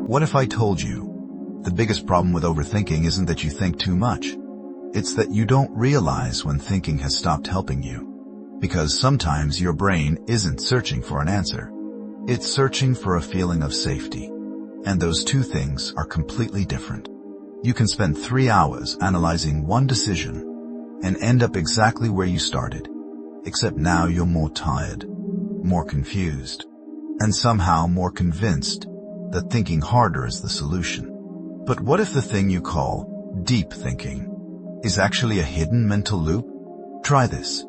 What if I told you the biggest problem with overthinking isn't that you think too much? It's that you don't realize when thinking has stopped helping you. Because sometimes your brain isn't searching for an answer. It's searching for a feeling of safety. And those two things are completely different. You can spend 3 hours analyzing one decision and end up exactly where you started. Except now you're more tired, more confused, and somehow more convinced that thinking harder is the solution. But what if the thing you call deep thinking is actually a hidden mental loop? Try this.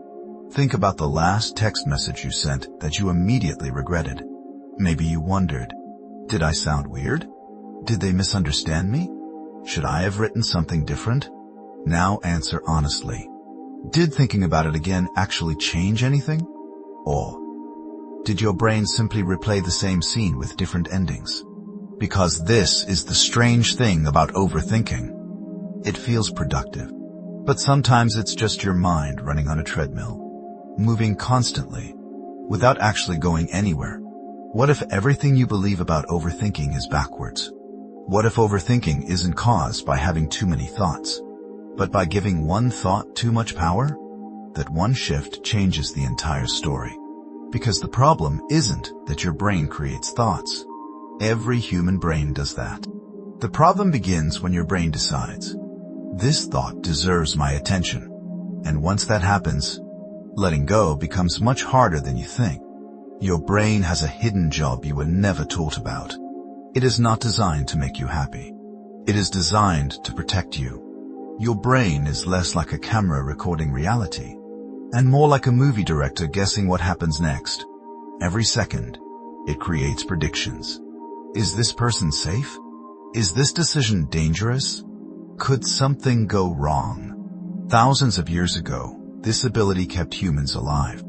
Think about the last text message you sent that you immediately regretted. Maybe you wondered, did I sound weird? Did they misunderstand me? Should I have written something different? Now answer honestly. Did thinking about it again actually change anything? Or did your brain simply replay the same scene with different endings? Because this is the strange thing about overthinking. It feels productive, but sometimes it's just your mind running on a treadmill, moving constantly, without actually going anywhere. What if everything you believe about overthinking is backwards? What if overthinking isn't caused by having too many thoughts, but by giving one thought too much power? That one shift changes the entire story. Because the problem isn't that your brain creates thoughts. Every human brain does that. The problem begins when your brain decides, this thought deserves my attention. And once that happens, letting go becomes much harder than you think. Your brain has a hidden job you were never taught about. It is not designed to make you happy. It is designed to protect you. Your brain is less like a camera recording reality, and more like a movie director guessing what happens next. Every second, it creates predictions. Is this person safe? Is this decision dangerous? Could something go wrong? Thousands of years ago, this ability kept humans alive.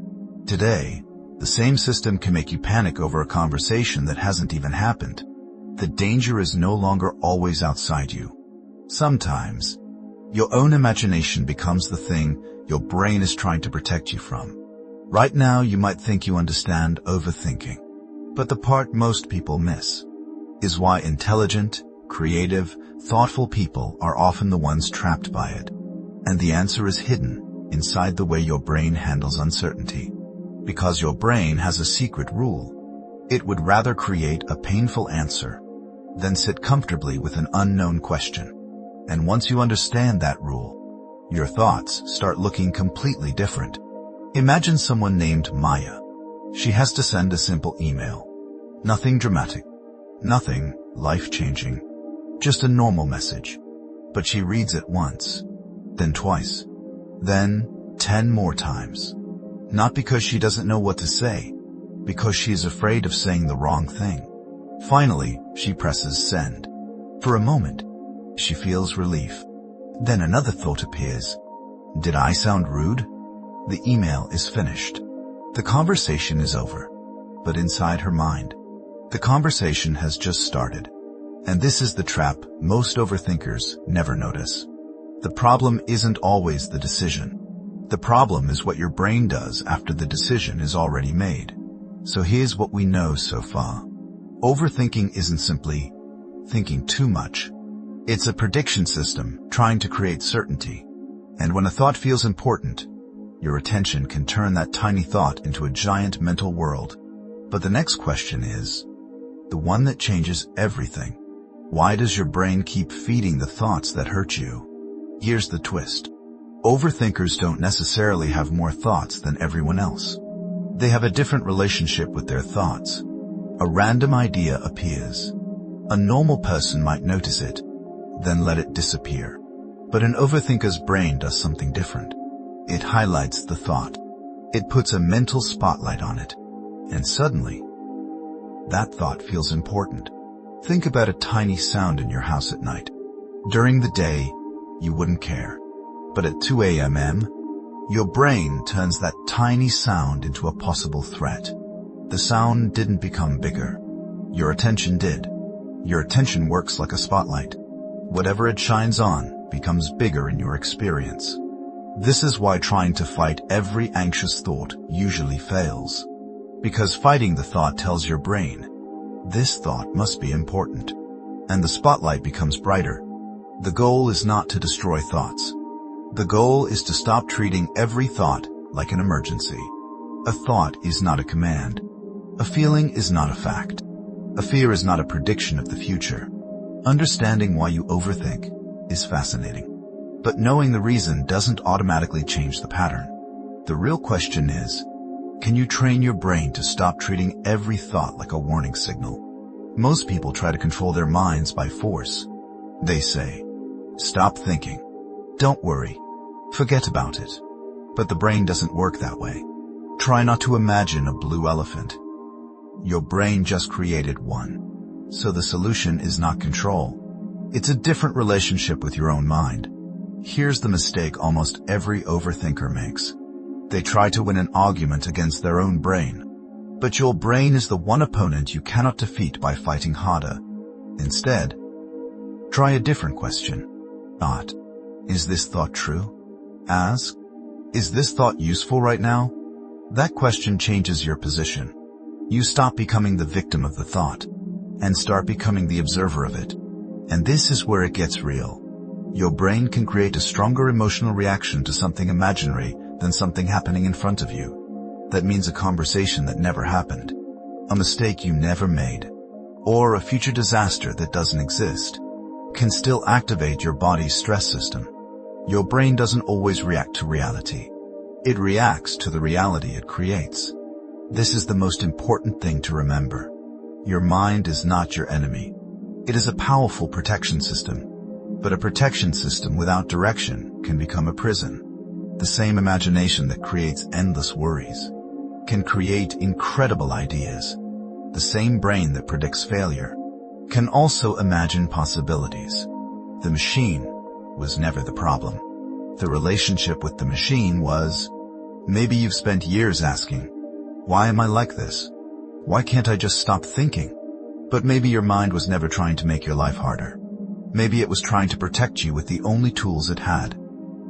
Today, the same system can make you panic over a conversation that hasn't even happened. The danger is no longer always outside you. Sometimes, your own imagination becomes the thing your brain is trying to protect you from. Right now, you might think you understand overthinking. But the part most people miss is why intelligent, creative, thoughtful people are often the ones trapped by it. And the answer is hidden inside the way your brain handles uncertainty. Because your brain has a secret rule. It would rather create a painful answer than sit comfortably with an unknown question. And once you understand that rule, your thoughts start looking completely different. Imagine someone named Maya. She has to send a simple email. Nothing dramatic. Nothing life-changing. Just a normal message. But she reads it once, then twice, then 10 more times. Not because she doesn't know what to say, because she is afraid of saying the wrong thing. Finally, she presses send. For a moment, she feels relief. Then another thought appears. Did I sound rude? The email is finished. The conversation is over. But inside her mind, the conversation has just started. And this is the trap most overthinkers never notice. The problem isn't always the decision. The problem is what your brain does after the decision is already made. So here's what we know so far. Overthinking isn't simply thinking too much. It's a prediction system trying to create certainty. And when a thought feels important, your attention can turn that tiny thought into a giant mental world. But the next question is the one that changes everything. Why does your brain keep feeding the thoughts that hurt you? Here's the twist. Overthinkers don't necessarily have more thoughts than everyone else. They have a different relationship with their thoughts. A random idea appears. A normal person might notice it, then let it disappear. But an overthinker's brain does something different. It highlights the thought. It puts a mental spotlight on it. And suddenly, that thought feels important. Think about a tiny sound in your house at night. During the day, you wouldn't care. But at 2 a.m., your brain turns that tiny sound into a possible threat. The sound didn't become bigger. Your attention did. Your attention works like a spotlight. Whatever it shines on becomes bigger in your experience. This is why trying to fight every anxious thought usually fails. Because fighting the thought tells your brain, this thought must be important. and the spotlight becomes brighter. The goal is not to destroy thoughts. The goal is to stop treating every thought like an emergency. A thought is not a command. A feeling is not a fact. A fear is not a prediction of the future. Understanding why you overthink is fascinating. But knowing the reason doesn't automatically change the pattern. The real question is, can you train your brain to stop treating every thought like a warning signal? Most people try to control their minds by force. They say, stop thinking. Don't worry. Forget about it. But the brain doesn't work that way. Try not to imagine a blue elephant. Your brain just created one. So the solution is not control. It's a different relationship with your own mind. Here's the mistake almost every overthinker makes. They try to win an argument against their own brain. But your brain is the one opponent you cannot defeat by fighting harder. Instead, try a different question. Not, is this thought true? Ask, is this thought useful right now? That question changes your position. You stop becoming the victim of the thought and start becoming the observer of it. And this is where it gets real. Your brain can create a stronger emotional reaction to something imaginary than something happening in front of you. That means a conversation that never happened, a mistake you never made, or a future disaster that doesn't exist, can still activate your body's stress system. Your brain doesn't always react to reality. It reacts to the reality it creates. This is the most important thing to remember. Your mind is not your enemy. It is a powerful protection system. But a protection system without direction can become a prison. The same imagination that creates endless worries can create incredible ideas. The same brain that predicts failure can also imagine possibilities. The machine was never the problem. The relationship with the machine was, maybe you've spent years asking, why am I like this? Why can't I just stop thinking? But maybe your mind was never trying to make your life harder. Maybe it was trying to protect you with the only tools it had.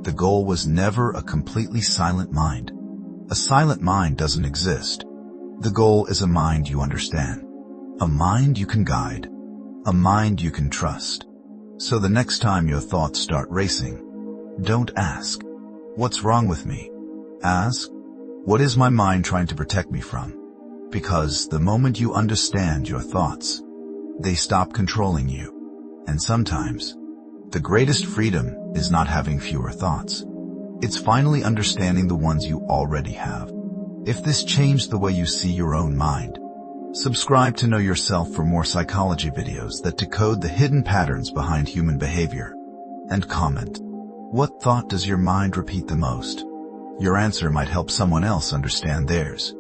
The goal was never a completely silent mind. A silent mind doesn't exist. The goal is a mind you understand. A mind you can guide. A mind you can trust. So the next time your thoughts start racing, don't ask, what's wrong with me? Ask, what is my mind trying to protect me from? Because the moment you understand your thoughts, they stop controlling you. And sometimes, the greatest freedom is not having fewer thoughts. It's finally understanding the ones you already have. If this changed the way you see your own mind, subscribe to Know Yourself for more psychology videos that decode the hidden patterns behind human behavior. And comment, what thought does your mind repeat the most? Your answer might help someone else understand theirs.